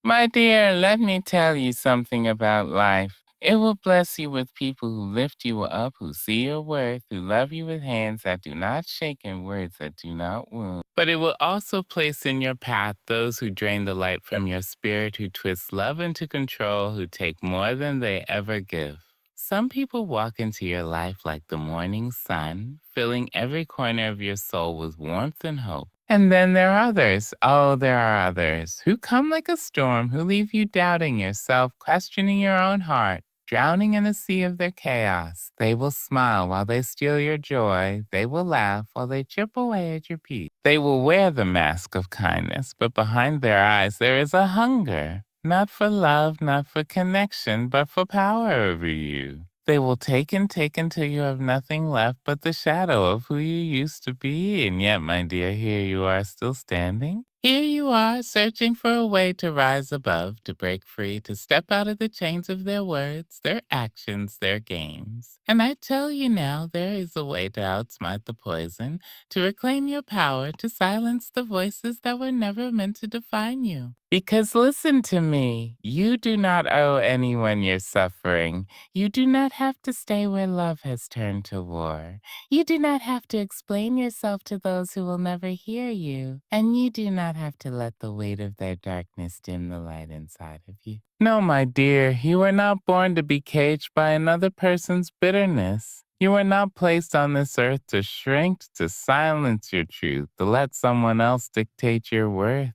My dear, let me tell you something about life. It will bless you with people who lift you up, who see your worth, who love you with hands that do not shake and words that do not wound. But it will also place in your path those who drain the light from your spirit, who twist love into control, who take more than they ever give. Some people walk into your life like the morning sun, filling every corner of your soul with warmth and hope. And then there are others, oh, there are others, who come like a storm, who leave you doubting yourself, questioning your own heart, drowning in a sea of their chaos. They will smile while they steal your joy. They will laugh while they chip away at your peace. They will wear the mask of kindness, but behind their eyes there is a hunger, not for love, not for connection, but for power over you. They will take and take until you have nothing left but the shadow of who you used to be. And yet, my dear, here you are still standing. Here you are, searching for a way to rise above, to break free, to step out of the chains of their words, their actions, their games. And I tell you now, there is a way to outsmart the poison, to reclaim your power, to silence the voices that were never meant to define you. Because listen to me, you do not owe anyone your suffering. You do not have to stay where love has turned to war. You do not have to explain yourself to those who will never hear you. And you do not have to let the weight of their darkness dim the light inside of you. No, my dear, you were not born to be caged by another person's bitterness. You were not placed on this earth to shrink, to silence your truth, to let someone else dictate your worth.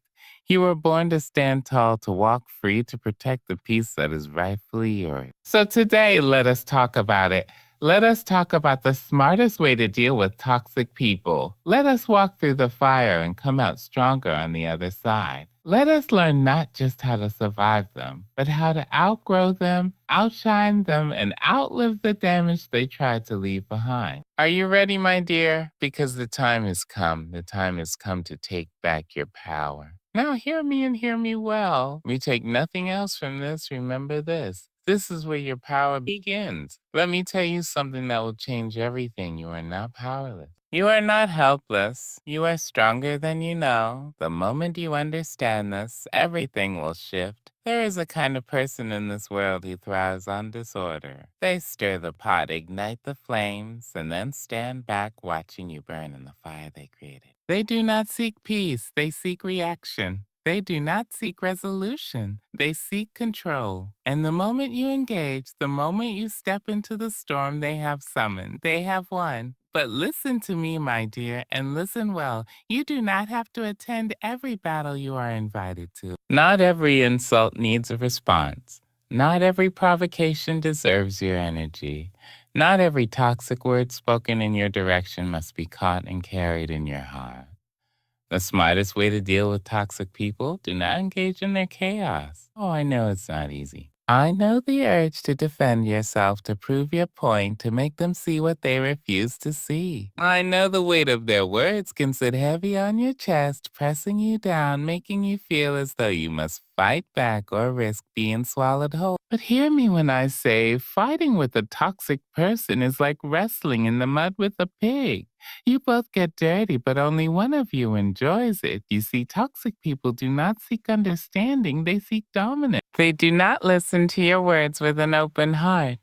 You were born to stand tall, to walk free, to protect the peace that is rightfully yours. So today, let us talk about it. Let us talk about the smartest way to deal with toxic people. Let us walk through the fire and come out stronger on the other side. Let us learn not just how to survive them, but how to outgrow them, outshine them, and outlive the damage they tried to leave behind. Are you ready, my dear? Because the time has come. The time has come to take back your power. Now hear me and hear me well. We take nothing else from this. Remember this. This is where your power begins. Let me tell you something that will change everything. You are not powerless. You are not helpless. You are stronger than you know. The moment you understand this, everything will shift. There is a kind of person in this world who thrives on disorder. They stir the pot, ignite the flames, and then stand back watching you burn in the fire they created. They do not seek peace, they seek reaction. They do not seek resolution, they seek control. And the moment you engage, the moment you step into the storm they have summoned, they have won. But listen to me, my dear, and listen well. You do not have to attend every battle you are invited to. Not every insult needs a response. Not every provocation deserves your energy. Not every toxic word spoken in your direction must be caught and carried in your heart. The smartest way to deal with toxic people, do not engage in their chaos. Oh, I know it's not easy. I know the urge to defend yourself, to prove your point, to make them see what they refuse to see. I know the weight of their words can sit heavy on your chest, pressing you down, making you feel as though you must fight back or risk being swallowed whole. But hear me when I say fighting with a toxic person is like wrestling in the mud with a pig. You both get dirty, but only one of you enjoys it. You see, toxic people do not seek understanding, they seek dominance. They do not listen to your words with an open heart.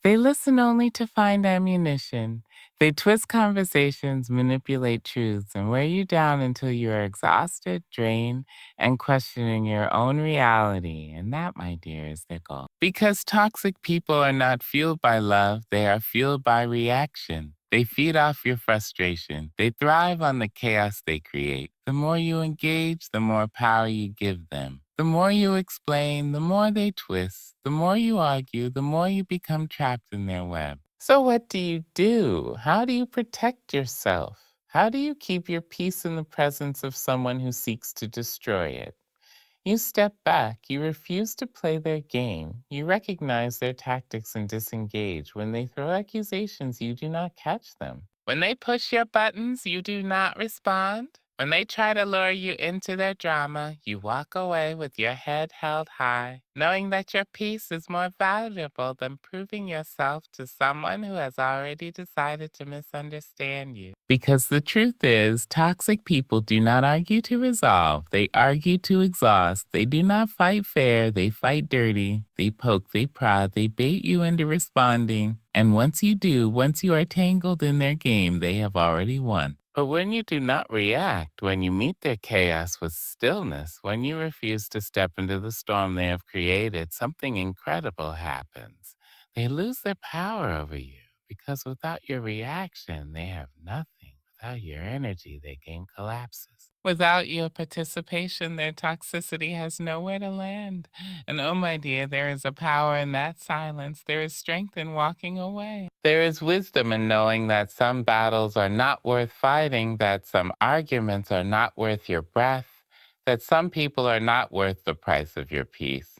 They listen only to find ammunition. They twist conversations, manipulate truths, and wear you down until you are exhausted, drained, and questioning your own reality. And that, my dear, is their goal. Because toxic people are not fueled by love, they are fueled by reaction. They feed off your frustration. They thrive on the chaos they create. The more you engage, the more power you give them. The more you explain, the more they twist. The more you argue, the more you become trapped in their web. So what do you do? How do you protect yourself? How do you keep your peace in the presence of someone who seeks to destroy it? You step back. You refuse to play their game. You recognize their tactics and disengage. When they throw accusations, you do not catch them. When they push your buttons, you do not respond. When they try to lure you into their drama, you walk away with your head held high, knowing that your peace is more valuable than proving yourself to someone who has already decided to misunderstand you. Because the truth is, toxic people do not argue to resolve, they argue to exhaust. They do not fight fair, they fight dirty. They poke, they prod, they bait you into responding. And once you do, once you are tangled in their game, they have already won. But when you do not react, when you meet their chaos with stillness, when you refuse to step into the storm they have created, something incredible happens. They lose their power over you because without your reaction, they have nothing. Without your energy, their game collapses. Without your participation, their toxicity has nowhere to land. And oh, my dear, there is a power in that silence. There is strength in walking away. There is wisdom in knowing that some battles are not worth fighting, that some arguments are not worth your breath, that some people are not worth the price of your peace.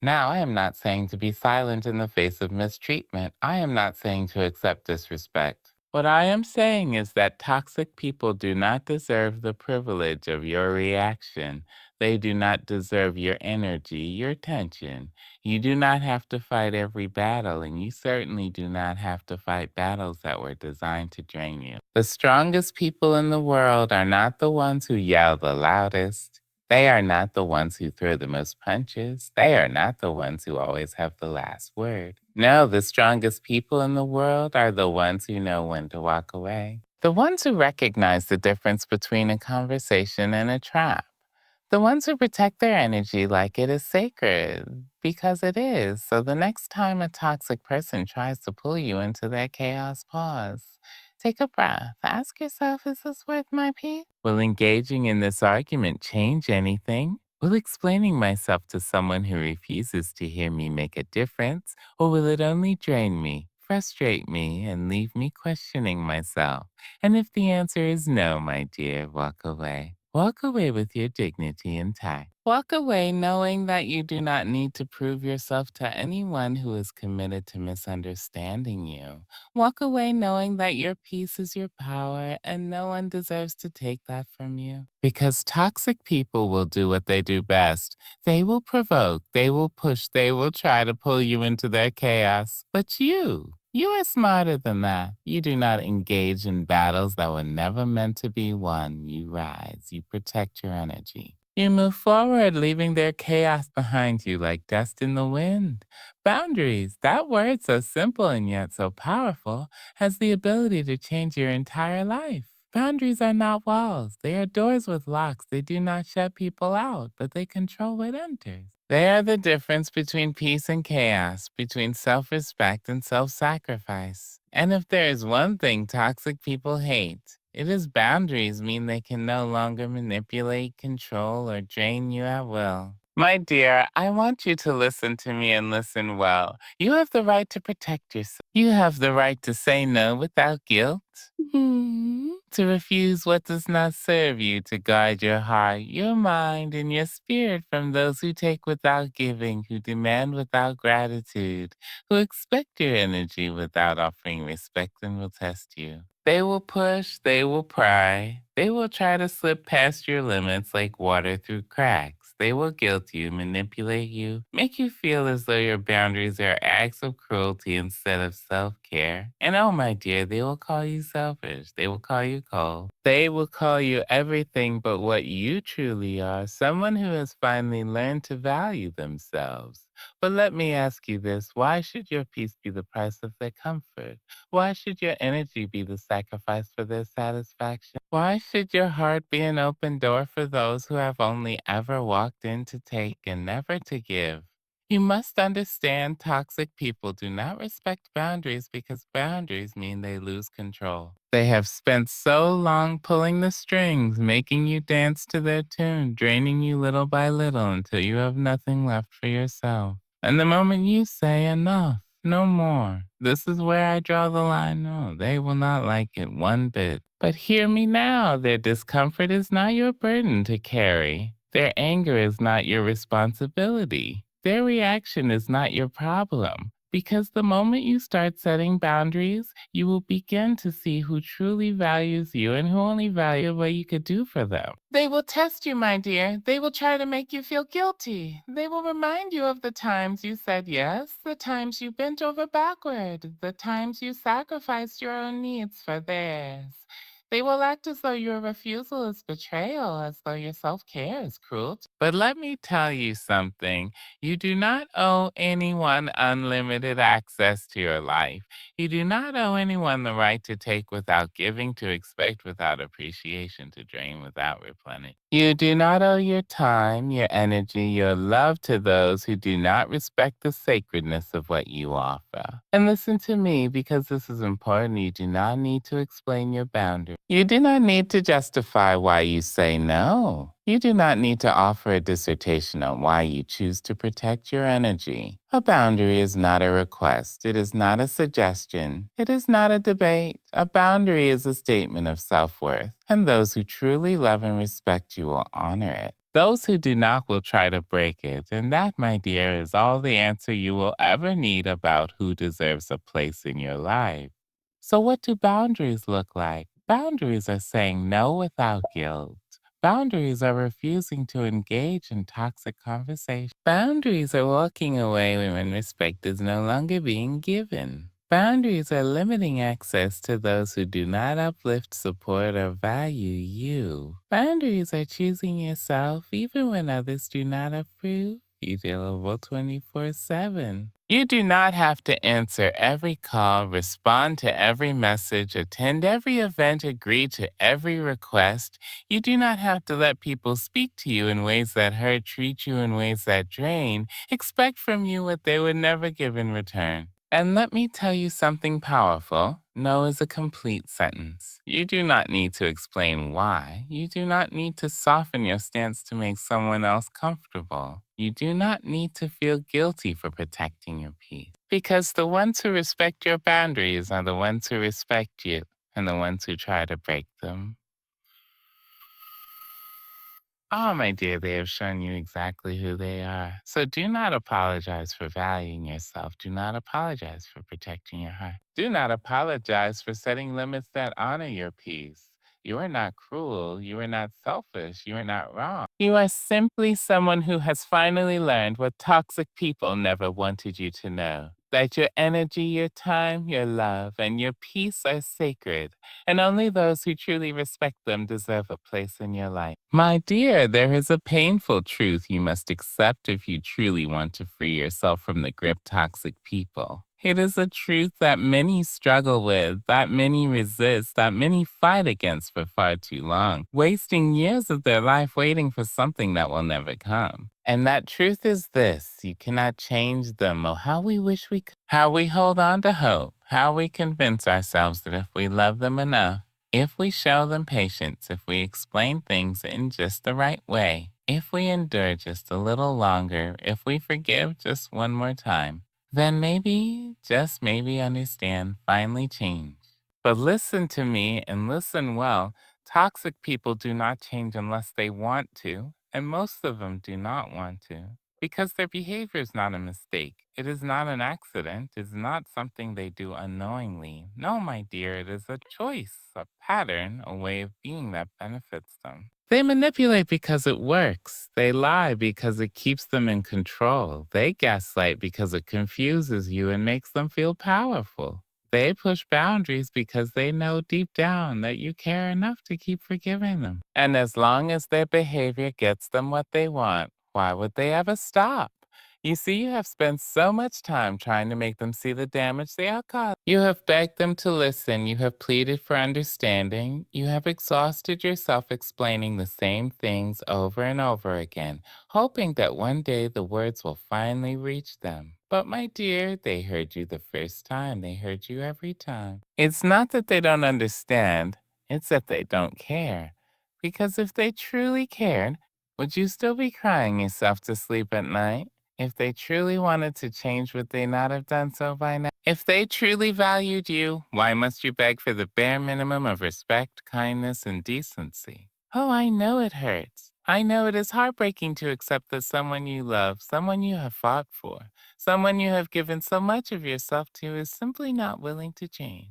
Now, I am not saying to be silent in the face of mistreatment. I am not saying to accept disrespect. What I am saying is that toxic people do not deserve the privilege of your reaction. They do not deserve your energy, your attention. You do not have to fight every battle, and you certainly do not have to fight battles that were designed to drain you. The strongest people in the world are not the ones who yell the loudest. They are not the ones who throw the most punches. They are not the ones who always have the last word. No, the strongest people in the world are the ones who know when to walk away. The ones who recognize the difference between a conversation and a trap. The ones who protect their energy like it is sacred, because it is. So the next time a toxic person tries to pull you into their chaos, pause. Take a breath. Ask yourself, is this worth my peace? Will engaging in this argument change anything? Will explaining myself to someone who refuses to hear me make a difference? Or will it only drain me, frustrate me, and leave me questioning myself? And if the answer is no, my dear, walk away. Walk away with your dignity intact. Walk away knowing that you do not need to prove yourself to anyone who is committed to misunderstanding you. Walk away knowing that your peace is your power and no one deserves to take that from you. Because toxic people will do what they do best. They will provoke, they will push, they will try to pull you into their chaos. But you are smarter than that. You do not engage in battles that were never meant to be won. You rise, you protect your energy. You move forward, leaving their chaos behind you like dust in the wind. Boundaries, that word so simple and yet so powerful, has the ability to change your entire life. Boundaries are not walls. They are doors with locks. They do not shut people out, but they control what enters. They are the difference between peace and chaos, between self respect and self sacrifice. And if there is one thing toxic people hate, it is boundaries mean they can no longer manipulate, control, or drain you at will. My dear, I want you to listen to me and listen well. You have the right to protect yourself. You have the right to say no without guilt. To refuse what does not serve you, to guard your heart, your mind, and your spirit from those who take without giving, who demand without gratitude, who expect your energy without offering respect and will test you. They will push, they will pry, they will try to slip past your limits like water through cracks. They will guilt you, manipulate you, make you feel as though your boundaries are acts of cruelty instead of self care. And oh, my dear, they will call you selfish. They will call you cold. They will call you everything but what you truly are, someone who has finally learned to value themselves. But let me ask you this, why should your peace be the price of their comfort? Why should your energy be the sacrifice for their satisfaction? Why should your heart be an open door for those who have only ever walked in to take and never to give? You must understand toxic people do not respect boundaries because boundaries mean they lose control. They have spent so long pulling the strings, making you dance to their tune, draining you little by little until you have nothing left for yourself. And the moment you say enough, no more, this is where I draw the line. No, they will not like it one bit. But hear me now, their discomfort is not your burden to carry. Their anger is not your responsibility. Their reaction is not your problem. Because the moment you start setting boundaries, you will begin to see who truly values you and who only values what you could do for them. They will test you, my dear. They will try to make you feel guilty. They will remind you of the times you said yes, the times you bent over backward, the times you sacrificed your own needs for theirs. They will act as though your refusal is betrayal, as though your self care is cruelty. But let me tell you something. You do not owe anyone unlimited access to your life. You do not owe anyone the right to take without giving, to expect without appreciation, to drain without replenishing. You do not owe your time, your energy, your love to those who do not respect the sacredness of what you offer. And listen to me, because this is important. You do not need to explain your boundaries. You do not need to justify why you say no. You do not need to offer a dissertation on why you choose to protect your energy. A boundary is not a request. It is not a suggestion. It is not a debate. A boundary is a statement of self-worth, and those who truly love and respect you will honor it. Those who do not will try to break it, and that, my dear, is all the answer you will ever need about who deserves a place in your life. So, what do boundaries look like? Boundaries are saying no without guilt. Boundaries are refusing to engage in toxic conversation. Boundaries are walking away when respect is no longer being given. Boundaries are limiting access to those who do not uplift, support, or value you. Boundaries are choosing yourself even when others do not approve. You available 24/7. You do not have to answer every call, respond to every message, attend every event, agree to every request. You do not have to let people speak to you in ways that hurt, treat you in ways that drain, expect from you what they would never give in return. And let me tell you something powerful. No is a complete sentence. You do not need to explain why. You do not need to soften your stance to make someone else comfortable. You do not need to feel guilty for protecting your peace. Because the ones who respect your boundaries are the ones who respect you, and the ones who try to break them. Oh, my dear, they have shown you exactly who they are. So do not apologize for valuing yourself. Do not apologize for protecting your heart. Do not apologize for setting limits that honor your peace. You are not cruel. You are not selfish. You are not wrong. You are simply someone who has finally learned what toxic people never wanted you to know. That your energy, your time, your love, and your peace are sacred, and only those who truly respect them deserve a place in your life. My dear, there is a painful truth you must accept if you truly want to free yourself from the grip of toxic people. It is a truth that many struggle with, that many resist, that many fight against for far too long, wasting years of their life waiting for something that will never come. And that truth is this: you cannot change them. Oh, how we wish we could. How we hold on to hope. How we convince ourselves that if we love them enough, if we show them patience, if we explain things in just the right way, if we endure just a little longer, if we forgive just one more time, then maybe, just maybe, understand, finally change. But listen to me and listen well. Toxic people do not change unless they want to, and most of them do not want to. Because their behavior is not a mistake. It is not an accident. It is not something they do unknowingly. No, my dear, it is a choice, a pattern, a way of being that benefits them. They manipulate because it works. They lie because it keeps them in control. They gaslight because it confuses you and makes them feel powerful. They push boundaries because they know deep down that you care enough to keep forgiving them. And as long as their behavior gets them what they want, why would they ever stop? You see, you have spent so much time trying to make them see the damage they are causing. You have begged them to listen. You have pleaded for understanding. You have exhausted yourself explaining the same things over and over again, hoping that one day the words will finally reach them. But my dear, they heard you the first time. They heard you every time. It's not that they don't understand. It's that they don't care. Because if they truly cared, would you still be crying yourself to sleep at night? If they truly wanted to change, would they not have done so by now? If they truly valued you, why must you beg for the bare minimum of respect, kindness, and decency? Oh, I know it hurts. I know it is heartbreaking to accept that someone you love, someone you have fought for, someone you have given so much of yourself to is simply not willing to change.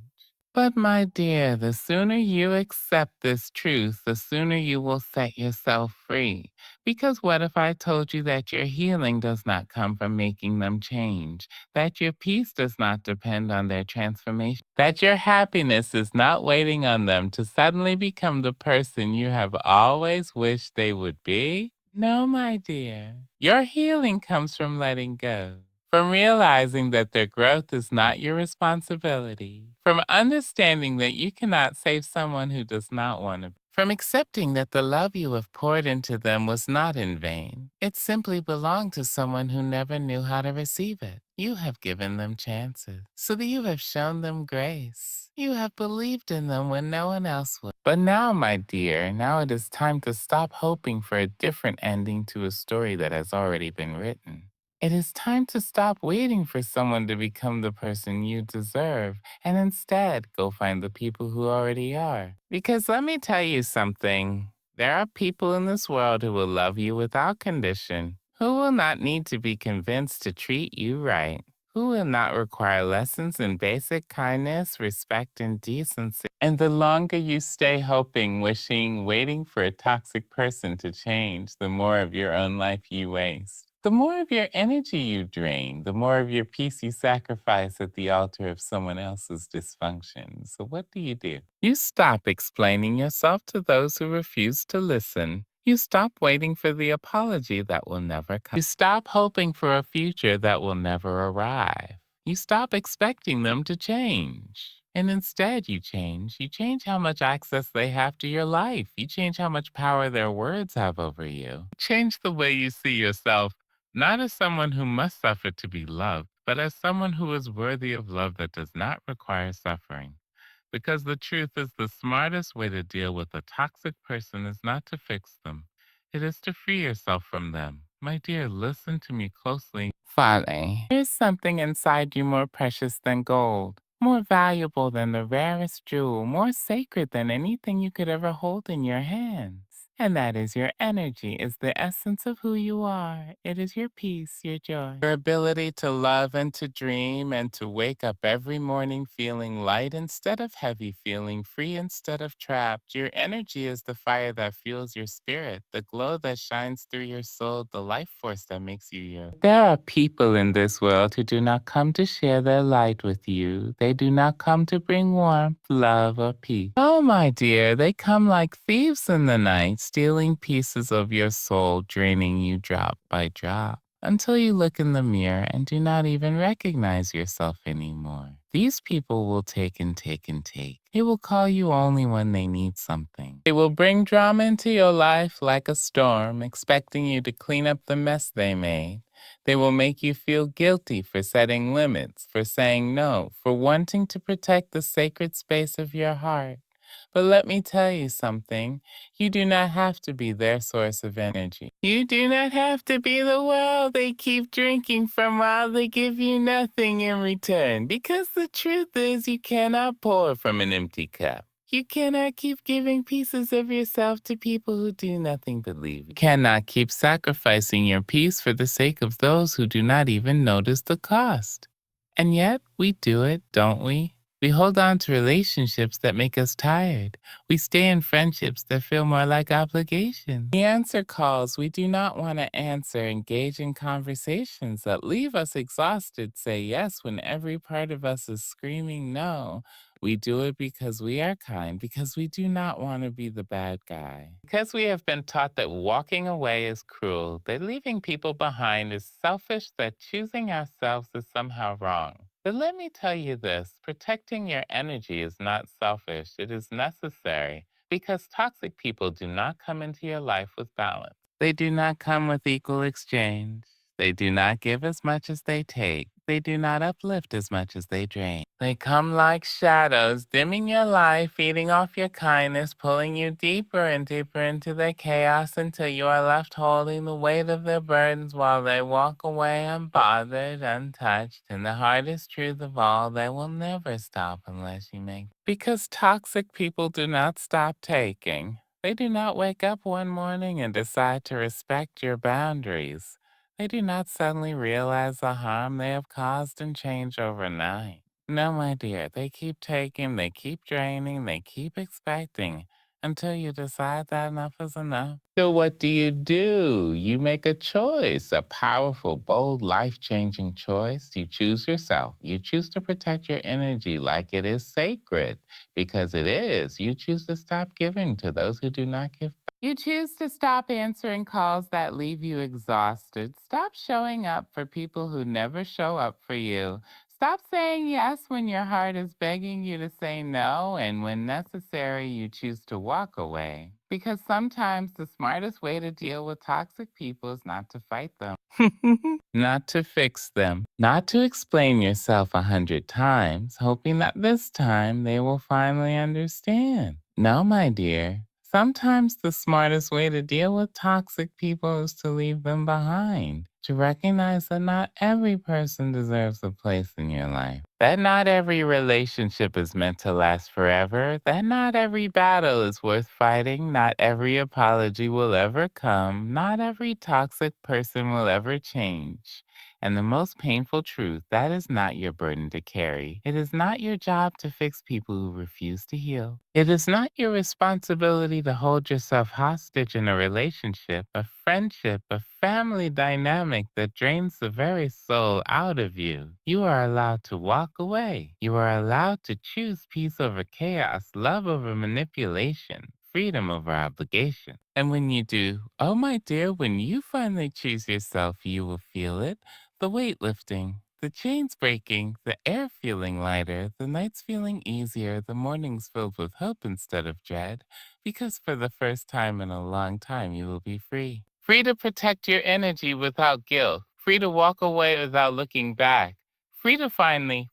But my dear, the sooner you accept this truth, the sooner you will set yourself free. Because what if I told you that your healing does not come from making them change, that your peace does not depend on their transformation, that your happiness is not waiting on them to suddenly become the person you have always wished they would be? No, my dear. Your healing comes from letting go, from realizing that their growth is not your responsibility, from understanding that you cannot save someone who does not want to, from accepting that the love you have poured into them was not in vain. It simply belonged to someone who never knew how to receive it. You have given them chances, so that you have shown them grace. You have believed in them when no one else would. But now, my dear, now it is time to stop hoping for a different ending to a story that has already been written. It is time to stop waiting for someone to become the person you deserve and instead go find the people who already are. Because let me tell you something. There are people in this world who will love you without condition, who will not need to be convinced to treat you right, who will not require lessons in basic kindness, respect, and decency. And the longer you stay hoping, wishing, waiting for a toxic person to change, the more of your own life you waste. The more of your energy you drain, the more of your peace you sacrifice at the altar of someone else's dysfunction. So, what do? You stop explaining yourself to those who refuse to listen. You stop waiting for the apology that will never come. You stop hoping for a future that will never arrive. You stop expecting them to change. And instead, you change. You change how much access they have to your life. You change how much power their words have over you. You change the way you see yourself, not as someone who must suffer to be loved, but as someone who is worthy of love that does not require suffering. Because the truth is, the smartest way to deal with a toxic person is not to fix them, it is to free yourself from them. My dear, listen to me closely. Folly. There's something inside you more precious than gold, more valuable than the rarest jewel, more sacred than anything you could ever hold in your hands. And that is your energy, is the essence of who you are. It is your peace, your joy. Your ability to love and to dream and to wake up every morning feeling light instead of heavy, feeling free instead of trapped. Your energy is the fire that fuels your spirit, the glow that shines through your soul, the life force that makes you you. There are people in this world who do not come to share their light with you. They do not come to bring warmth, love, or peace. Oh, my dear, they come like thieves in the night, stealing pieces of your soul, draining you drop by drop, until you look in the mirror and do not even recognize yourself anymore. These people will take and take and take. They will call you only when they need something. They will bring drama into your life like a storm, expecting you to clean up the mess they made. They will make you feel guilty for setting limits, for saying no, for wanting to protect the sacred space of your heart. But let me tell you something. You do not have to be their source of energy. You do not have to be the well they keep drinking from while they give you nothing in return. Because the truth is, you cannot pour from an empty cup. You cannot keep giving pieces of yourself to people who do nothing but leave. You cannot keep sacrificing your peace for the sake of those who do not even notice the cost. And yet, we do it, don't we? We hold on to relationships that make us tired. We stay in friendships that feel more like obligations. We answer calls we do not want to answer, engage in conversations that leave us exhausted, say yes when every part of us is screaming no. We do it because we are kind, because we do not want to be the bad guy. Because we have been taught that walking away is cruel, that leaving people behind is selfish, that choosing ourselves is somehow wrong. But let me tell you this, protecting your energy is not selfish, it is necessary, because toxic people do not come into your life with balance. They do not come with equal exchange. They do not give as much as they take. They do not uplift as much as they drain. They come like shadows, dimming your life, eating off your kindness, pulling you deeper and deeper into their chaos until you are left holding the weight of their burdens while they walk away unbothered, untouched. And the hardest truth of all, they will never stop unless you make. Because toxic people do not stop taking. They do not wake up one morning and decide to respect your boundaries. They do not suddenly realize the harm they have caused and change overnight. No, my dear, they keep taking, they keep draining, they keep expecting until you decide that enough is enough. So, what do? You make a choice, a powerful, bold, life changing choice. You choose yourself. You choose to protect your energy like it is sacred, because it is. You choose to stop giving to those who do not give. You choose to stop answering calls that leave you exhausted. Stop showing up for people who never show up for you. Stop saying yes when your heart is begging you to say no, and when necessary, you choose to walk away. Because sometimes the smartest way to deal with toxic people is not to fight them. Not to fix them, not to explain yourself 100 times, hoping that this time they will finally understand. No, my dear. Sometimes the smartest way to deal with toxic people is to leave them behind, to recognize that not every person deserves a place in your life, that not every relationship is meant to last forever, that not every battle is worth fighting, not every apology will ever come, not every toxic person will ever change. And the most painful truth, that is not your burden to carry. It is not your job to fix people who refuse to heal. It is not your responsibility to hold yourself hostage in a relationship, a friendship, a family dynamic that drains the very soul out of you. You are allowed to walk away. You are allowed to choose peace over chaos, love over manipulation, freedom over obligation. And when you do, oh my dear, when you finally choose yourself, you will feel it. The weight lifting, the chains breaking, the air feeling lighter, the nights feeling easier, the mornings filled with hope instead of dread, because for the first time in a long time you will be free. Free to protect your energy without guilt, free to walk away without looking back, free to finally,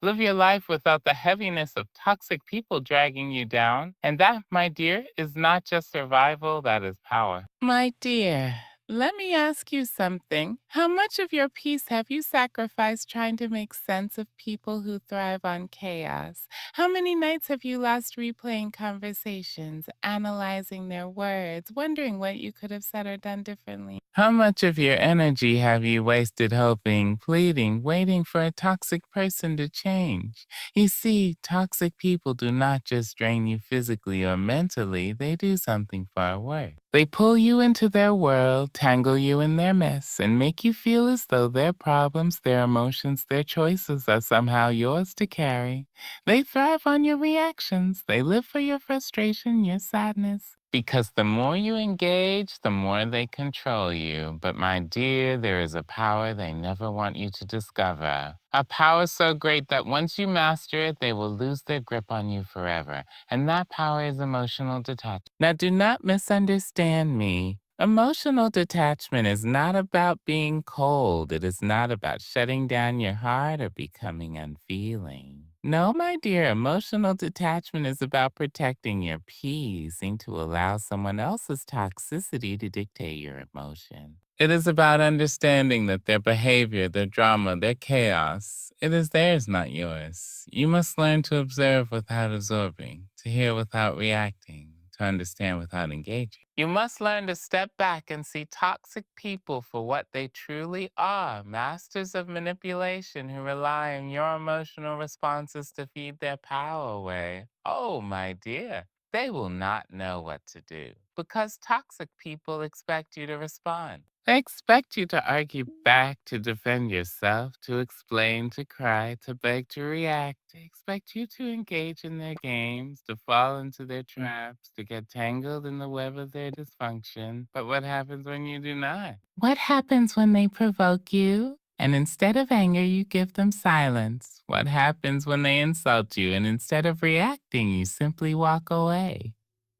live your life without the heaviness of toxic people dragging you down. And that, my dear, is not just survival, that is power. My dear, let me ask you something. How much of your peace have you sacrificed trying to make sense of people who thrive on chaos? How many nights have you lost replaying conversations, analyzing their words, wondering what you could have said or done differently? How much of your energy have you wasted hoping, pleading, waiting for a toxic person to change? You see, toxic people do not just drain you physically or mentally, they do something far worse. They pull you into their world, tangle you in their mess, and make you feel as though their problems, their emotions, their choices are somehow yours to carry. They thrive on your reactions. They live for your frustration, your sadness. Because the more you engage, the more they control you. But my dear, there is a power they never want you to discover. A power so great that once you master it, they will lose their grip on you forever. And that power is emotional detachment. Now, do not misunderstand me. Emotional detachment is not about being cold. It is not about shutting down your heart or becoming unfeeling. No, my dear, emotional detachment is about protecting your peace and to allow someone else's toxicity to dictate your emotion. It is about understanding that their behavior, their drama, their chaos, it is theirs, not yours. You must learn to observe without absorbing, to hear without reacting, to understand without engaging. You must learn to step back and see toxic people for what they truly are, masters of manipulation who rely on your emotional responses to feed their power away. Oh, my dear, they will not know what to do because toxic people expect you to respond. They expect you to argue back, to defend yourself, to explain, to cry, to beg, to react. They expect you to engage in their games, to fall into their traps, to get tangled in the web of their dysfunction. But what happens when you do not? What happens when they provoke you? And instead of anger, you give them silence. What happens when they insult you? And instead of reacting, you simply walk away.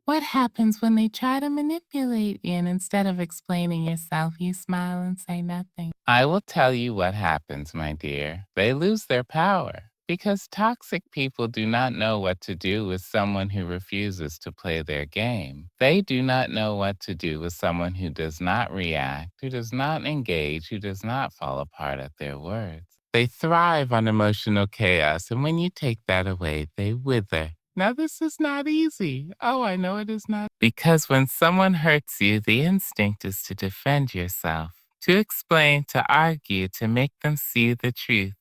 What happens when they try to manipulate you and instead of explaining yourself, you smile and say nothing? I will tell you what happens, my dear. They lose their power because toxic people do not know what to do with someone who refuses to play their game. They do not know what to do with someone who does not react, who does not engage, who does not fall apart at their words. They thrive on emotional chaos, and when you take that away, they wither. Now, this is not easy. Oh, I know it is not. Because when someone hurts you, the instinct is to defend yourself, to explain, to argue, to make them see the truth.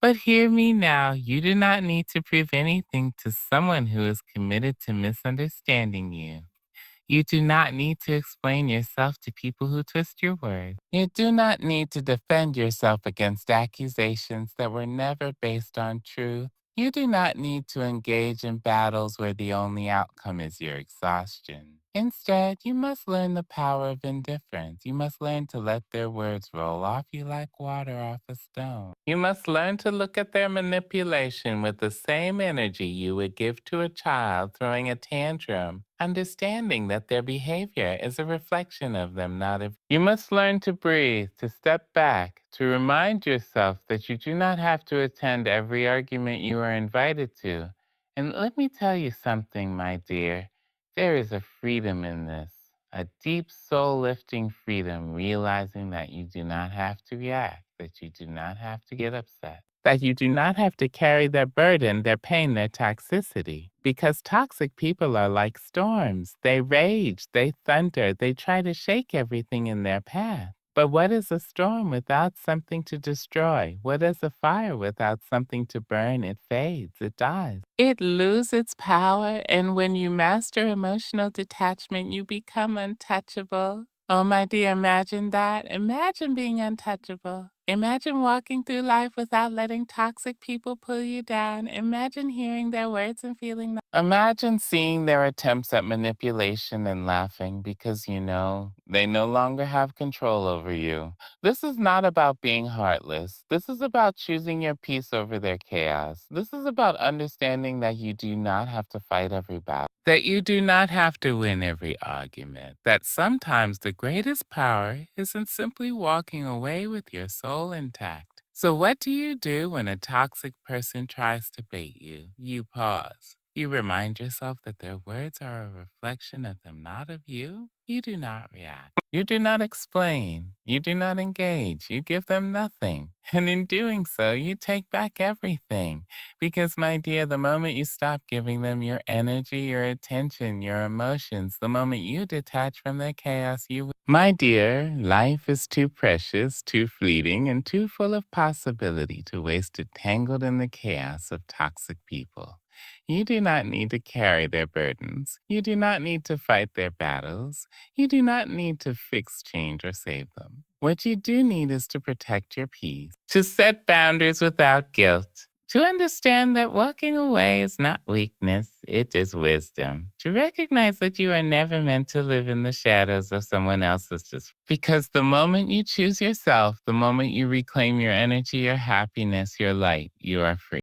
But hear me now, you do not need to prove anything to someone who is committed to misunderstanding you. You do not need to explain yourself to people who twist your words. You do not need to defend yourself against accusations that were never based on truth. You do not need to engage in battles where the only outcome is your exhaustion. Instead, you must learn the power of indifference. You must learn to let their words roll off you like water off a stone. You must learn to look at their manipulation with the same energy you would give to a child throwing a tantrum, understanding that their behavior is a reflection of them, not of you. Must learn to breathe, to step back, to remind yourself that you do not have to attend every argument you are invited to. And let me tell you something, my dear. There is a freedom in this, a deep soul lifting freedom, realizing that you do not have to react, that you do not have to get upset, that you do not have to carry their burden, their pain, their toxicity. Because toxic people are like storms. They rage, they thunder, they try to shake everything in their path. But what is a storm without something to destroy? What is a fire without something to burn? It fades, it dies. It loses its power, and when you master emotional detachment, you become untouchable. Oh, my dear, imagine that. Imagine being untouchable. Imagine walking through life without letting toxic people pull you down. Imagine hearing their words and feeling them. Imagine seeing their attempts at manipulation and laughing because you know they no longer have control over you. This is not about being heartless. This is about choosing your peace over their chaos. This is about understanding that you do not have to fight every battle, that you do not have to win every argument, that sometimes the greatest power is in simply walking away with your soul intact. So, what do you do when a toxic person tries to bait you? You pause. You remind yourself that their words are a reflection of them, not of you. You do not react. You do not explain. You do not engage. You give them nothing. And in doing so, you take back everything. Because, my dear, the moment you stop giving them your energy, your attention, your emotions, the moment you detach from their chaos, you. My dear, life is too precious, too fleeting, and too full of possibility to waste it tangled in the chaos of toxic people. You do not need to carry their burdens. You do not need to fight their battles. You do not need to fix, change, or save them. What you do need is to protect your peace, to set boundaries without guilt, to understand that walking away is not weakness, it is wisdom. To recognize that you are never meant to live in the shadows of someone else's. Because the moment you choose yourself, the moment you reclaim your energy, your happiness, your light, you are free.